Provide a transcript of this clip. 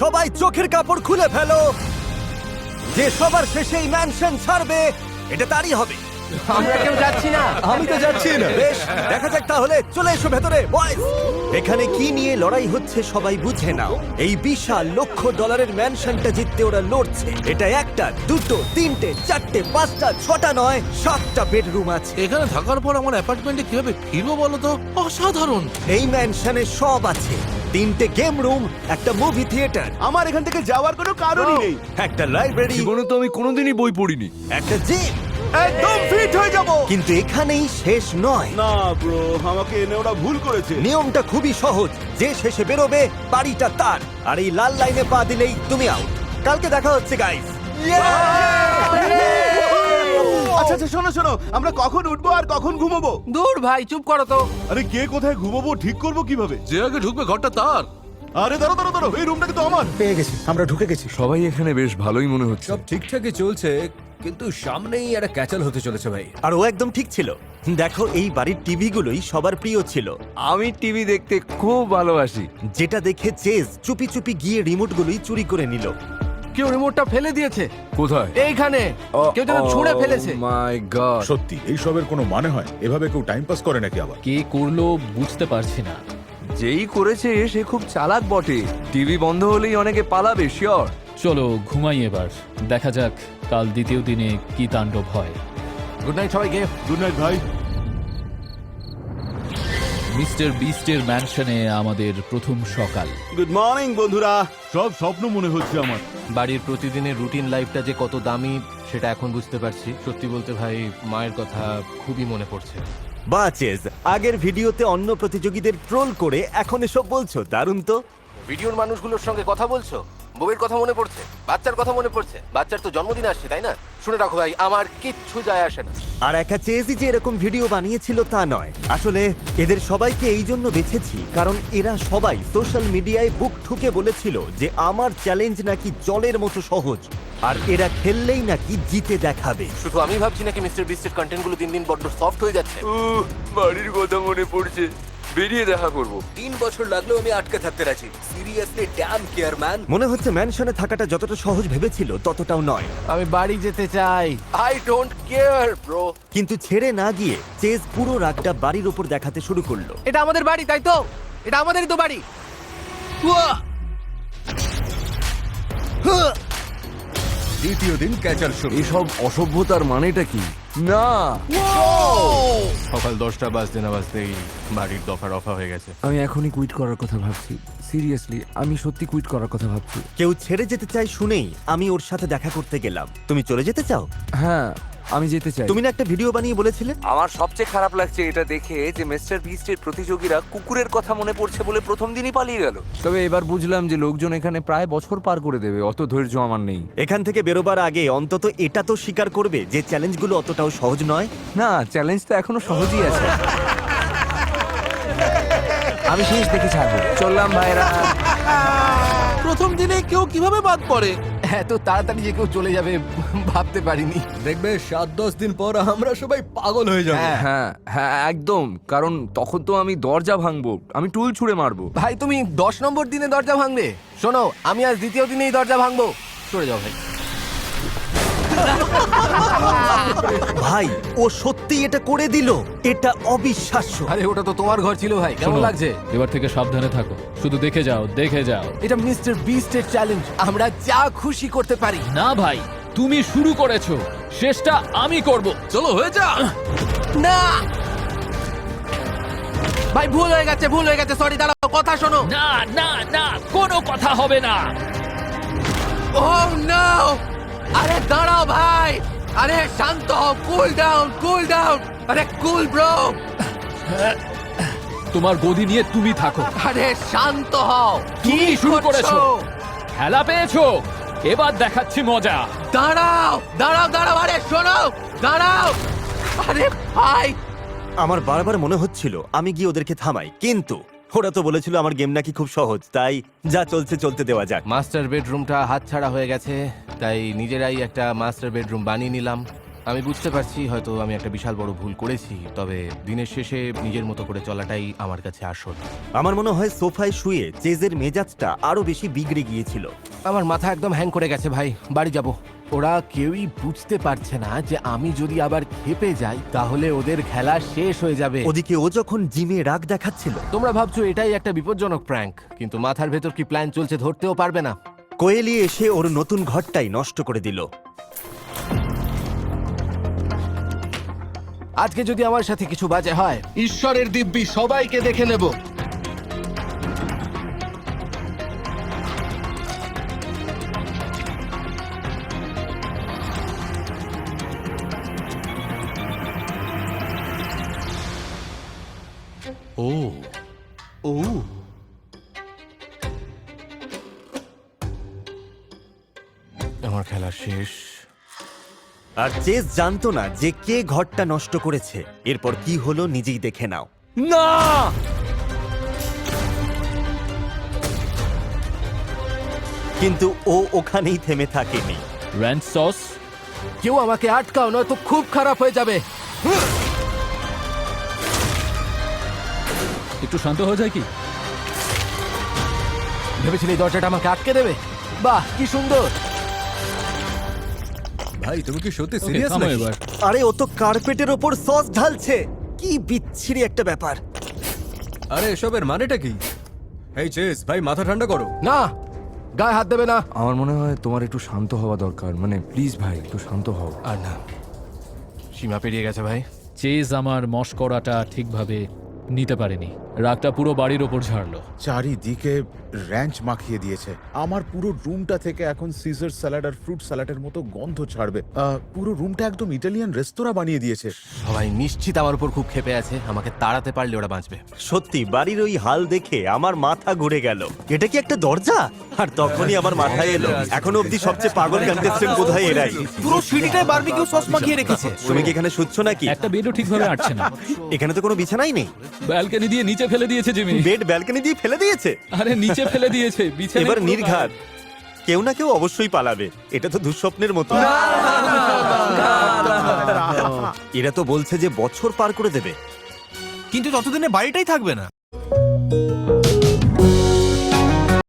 সবাই চোখের কাপড় খুলে ফেলো। যে সবার শেষে এই ম্যানশন ছাড়বে এটা তারই হবে। আমরা কেউ যাচ্ছি না। আমি তো যাচ্ছি না। বেশ, দেখা যাক তাহলে। চলে এসো ভেতরে বয়েজ। এখানে কি নিয়ে লড়াই হচ্ছে সবাই বুঝে নাও। এই বিশাল $1,00,000 ম্যানশনটা জিততে ওরা লড়ছে। এটা একটা, দুটো, তিনটে, চারটে, পাঁচটা, ছটা নয়, 7টা বেডরুম আছে। এখানে থাকার পর আমার অ্যাপার্টমেন্টে কিভাবে ফিরবো বলো তো? অসাধারণ। এই ম্যানশনে সব আছে। 3টে গেম রুম, একটা মুভি থিয়েটার, আমার এখান থেকে যাওয়ার কোনো কারণই নেই। একটা লাইব্রেরি, জীবনে তো আমি কোনোদিনই বই পড়িনি। একটা জিম। একদম ফিট হয়ে যাব। কিন্তু এখানেই শেষ নয়। না ব্রো, আমাকে এনে ওরা ভুল করেছে। নিয়মটা খুবই সহজ। যে শেষে বেরোবে বাড়িটা তার। আর এই লাল লাইনে পা দিলেই তুমি আউট। কালকে দেখা হচ্ছে গাইস। আচ্ছা আচ্ছা, শোনো শোনো, আমরা কখন উঠবো আর কখন ঘুমাবো? দূর ভাই, চুপ করো তো। আরে কে কোথায় ঘুমাবো ঠিক করবো কিভাবে? যে আগে ঢুকবে ঘরটা তার। আরে দাঁড়ো দাঁড়ো দাঁড়ো, এই রুমটা কিন্তু আমার। পেয়ে গেছি, আমরা ঢুকে গেছি। সবাই এখানে বেশ ভালোই মনে হচ্ছে। সব ঠিকঠাকই চলছে, কিন্তু সামনেই একটা ক্যাচাল হতে চলেছে ভাই। আর ও একদম ঠিক ছিল। দেখো, এই বাড়ির টিভি গুলোই সবার প্রিয় ছিল। আমি টিভি দেখতে খুব ভালোবাসি। যেটা দেখে চেজ চুপি চুপি গিয়ে রিমোট গুলোই চুরি করে নিল। কেউ রিমোটটা ফেলে দিয়েছে কোথায়? এইখানে। কেউ যেন ছুঁড়ে ফেলেছে। মাই গড। সত্যি এইসবের কোনো মানে হয়? এভাবে কেউ টাইম পাস করে নাকি আবার? কে করলো বুঝতে পারছি না। যেই করেছে সে খুব চালাক বটে। টিভি বন্ধ হলেই অনেকে পালাবে, শিওর। চলো ঘুমাই এবার, দেখা যাক কাল দ্বিতীয় দিনে কি তাণ্ডব হয়। গুড নাইট সবাইকে। গুড নাইট ভাই। মিস্টার বিস্টের ম্যানশনে আমাদের প্রথম সকাল। গুড মর্নিং বন্ধুরা। সব স্বপ্ন মনে হচ্ছে আমার। বাড়ির প্রতিদিনের রুটিন লাইফটা যে কত দামি সেটা এখন বুঝতে পারছি। সত্যি বলতে ভাই, মায়ের কথা খুবই মনে পড়ছে। বা চেজ, আগের ভিডিওতে অন্য প্রতিযোগীদের ট্রোল করে এখন এসব বলছো, দারুণ তো। ভিডিওর মানুষগুলোর সঙ্গে কথা বলছো, বউয়ের কথা মনে পড়ছে, বাচ্চার কথা মনে পড়ছে। বাচ্চার তো জন্মদিন আসছে, তাই না? শুনে রাখো ভাই, আমার কিচ্ছু যায় আসে না। আর একা চেজই যে এরকম ভিডিও বানিয়েছিল তা নয়। আসলে এদের সবাইকে এই জন্য বেছেছি কারণ এরা সবাই সোশ্যাল মিডিয়ায় বুক ঠুকে বলেছিল যে আমার চ্যালেঞ্জ নাকি জলের মতো সহজ, আর এরা খেললেই নাকি জিতে দেখাবে। শুধু আমি ভাবছি নাকি মিস্টার বিস্টের কন্টেন্টগুলো দিন দিন বড্ড সফট হয়ে যাচ্ছে। বাড়ির কথা মনে পড়ছে। বেরিয়ে দেখা করবো। 3 বছর লাগলেও আমি আটকে থাকতে রাজি। Seriously damn care man. মনে হচ্ছে ম্যানশনে থাকাটা যতটা সহজ ভেবেছিল ততটাও নয়। আমি বাড়ি যেতে চাই। I don't care bro. কিন্তু ছেড়ে না গিয়ে চেজ পুরো রাগটা বাড়ির উপর দেখাতে শুরু করলো। এটা আমাদের বাড়ি, তাই তো? এটা আমাদেরই তো বাড়ি। দ্বিতীয় দিন ক্যাচাল শুরু। এসব অসভ্যতার মানেটা কি? না, সকাল 10টা বাজতে না বাজতেই বাড়ির দফা রফা হয়ে গেছে। আমি এখনই কুইট করার কথা ভাবছি। সিরিয়াসলি, আমি সত্যি কুইট করার কথা ভাবছি। কেউ ছেড়ে যেতে চায় শুনেই আমি ওর সাথে দেখা করতে গেলাম। তুমি চলে যেতে চাও? হ্যাঁ, আমি যেতে চাই। তুমি না একটা ভিডিও বানিয়ে বলেছিলে? আমার সবচেয়ে খারাপ লাগছে এটা দেখে যে মিস্টার বিস্টের প্রতিযোগীরা কুকুরের কথা মনে পড়ছে বলে প্রথম দিনই পালিয়ে গেল। তবে এবার বুঝলাম যে লোকজন এখানে প্রায় বছর পার করে দেবে। অত ধৈর্য আমার নেই। এখান থেকে বেরোবার আগে অন্তত এটা তো স্বীকার করবে যে চ্যালেঞ্জগুলো অতটাও সহজ নয়। না, চ্যালেঞ্জ তো এখনো সহজই আছে। আমি শেষ দেখে ছাড়বো। চললাম ভাইরা। প্রথম দিনে কেউ কিভাবে বাদ পড়ে? এত তাড়াতাড়ি যে কেউ চলে যাবে ভাবতে পারিনি। দেখবে 7-10 দিন পর আমরা সবাই পাগল হয়ে যাবো। হ্যাঁ হ্যাঁ, একদম। কারণ তখন তো আমি দরজা ভাঙবো, আমি টুল ছুঁড়ে মারবো। ভাই, তুমি 10 নম্বর দিনে দরজা ভাঙবে? শোনো, আমি আজ দ্বিতীয় দিনেই দরজা ভাঙবো। সরে যাও ভাই। ভাই, ও সত্যি এটা করে দিল। এটা অবিশ্বাস্য। আরে ওটা তো তোমার ঘর ছিল ভাই, কেমন শোনো, লাগছে? এবার থেকে সাবধানে থাকো, শুধু দেখে যাও দেখে যাও। এটা মিস্টার বিস্টের চ্যালেঞ্জ, আমরা যা খুশি করতে পারি। না ভাই, তুমি শুরু করেছো, শেষটা আমি করব। চলো হয়ে যা। না ভাই, ভুল হয়ে গেছে, ভুল হয়ে গেছে। সরি, দাঁড়াও, কথা শোনো। না না না, কোনো কথা হবে না। ও নো! আরে দাঁড়াও ভাই, আরে শান্ত হও, কুল ডাউন, কুল ডাউন। আরে কুল ব্রো। তোমার গদি নিয়ে তুমি থাকো। আরে শান্ত হও। তুমি শুরু করছো? করেছো, খেলা পেয়েছো, এবার দেখাচ্ছি মজা। দাঁড়াও দাঁড়াও দাঁড়াও, আরে শোনো, দাঁড়াও। আরে ভাই, আমার বারবার মনে হচ্ছিল আমি গিয়ে ওদেরকে থামাই, কিন্তু ওরা তো বলেছিল আমার গেম নাকি খুব সহজ, তাই যা চলছে চলতে দেওয়া যাক। মাস্টার বেডরুমটা হাতছাড়া হয়ে গেছে, তাই নিজেরাই একটা মাস্টার বেডরুম বানিয়ে নিলাম। আমি বুঝতে পারছি হয়তো আমি একটা বিশাল বড় ভুল করেছি, তবে দিনের শেষে নিজের মতো করে চলাটাই আমার কাছে আসল। আমার মনে হয় সোফায় শুয়ে চেজের মেজাজটা আরো বেশি বিগড়ে গিয়েছিল। আমার মাথা একদম হ্যাং করে গেছে ভাই, বাড়ি যাব। ওরা কেউই বুঝতে পারছে না যে আমি যদি আবার খেপে যাই তাহলে ওদের খেলা শেষ হয়ে যাবে। ওদিকে ও যখন জিমে রাগ দেখাচ্ছিল, তোমরা ভাবছো এটাই একটা বিপজ্জনক প্র্যাঙ্ক, কিন্তু মাথার ভেতর কি প্ল্যান চলছে ধরতেও পারবে না। কোয়েলি এসে ওর নতুন ঘরটাই নষ্ট করে দিল। আজকে যদি আমার সাথে কিছু বাজে হয়, ঈশ্বরের দিব্যি সবাইকে দেখে নেব। ও ও আমার খেলা শেষ। আর চেজ জানতো না যে কে ঘরটা নষ্ট করেছে। এরপর কি হলো নিজেই দেখে নাও। না, কিন্তু ও ওখানেই থেমে থাকেনি। র্যান্চ সস, কেউ আমাকে আটকাও, নয়তো খুব খারাপ হয়ে যাবে। একটু শান্ত হয়ে যায় কি? ভেবেছিলি এই দরজাটা আমাকে আটকে দেবে? বাহ, কি সুন্দর। ভাই তুমি কি সত্যি Okay, সিরিয়াস থামো নাকি? এবার। আরে ও তো কার্পেটের ওপর সস ঢালছে। কি বিচ্ছিরি একটা ব্যাপার। আরে এসবের মানেটা কি? এই চেস ভাই, মাথা ঠান্ডা করো। না, গায়ে হাত দেবে না। আমার মনে হয় তোমার একটু শান্ত হওয়া দরকার, মানে প্লিজ ভাই একটু শান্ত হও। আর না, সীমা পেরিয়ে গেছে ভাই। চেজ আমার মস্করাটা ঠিকভাবে নিতে পারেনি, রাগটা পুরো বাড়ির ওপর ঝাড়লো। চারিদিকে র্যাঞ্চ মাখিয়ে দিয়েছে। আমার পুরো রুমটা থেকে এখন সিজার স্যালাড আর ফ্রুট স্যালাডের মতো গন্ধ ছাড়বে। পুরো রুমটা একদম ইটালিয়ান রেস্তোরাঁ বানিয়ে দিয়েছে। সবাই নিশ্চিত আমার উপর খুব ক্ষেপে আছে, আমাকে তাড়াতে পারলে ওরা বাঁচবে। সত্যি বাড়ির ওই হাল দেখে আমার মাথা ঘুরে গেল। এটা কি একটা দরজা? আর তখনই আমার মাথায় এলো এখনো অব্দি সবচেয়ে পাগল কন্টেস্টেন্ট বোধহয় এরাই। পুরো সিঁড়িটায় বারবিকিউ সস মাখিয়ে রেখেছে। তুমি কি এখানে শুচ্ছ নাকি? একটা বেডও ঠিকভাবে আটছে না। এখানে তো কোনো বিছানাই নেই। ব্যালকনি দিয়ে নিচে ফেলে দিয়েছে জিমি। বেড ব্যালকনি দিয়ে ফেলে দিয়েছে। আরে নিচে ফেলে দিয়েছে, বিছানায় এবার পুরো নির্ঘাত কেউ না কেউ অবশ্যই পালাবে। এটা তো দুঃস্বপ্নের মতো। এরা তো বলছে যে বছর পার করে দেবে। কিন্তু ততদিনে বাড়িটাই থাকবে না।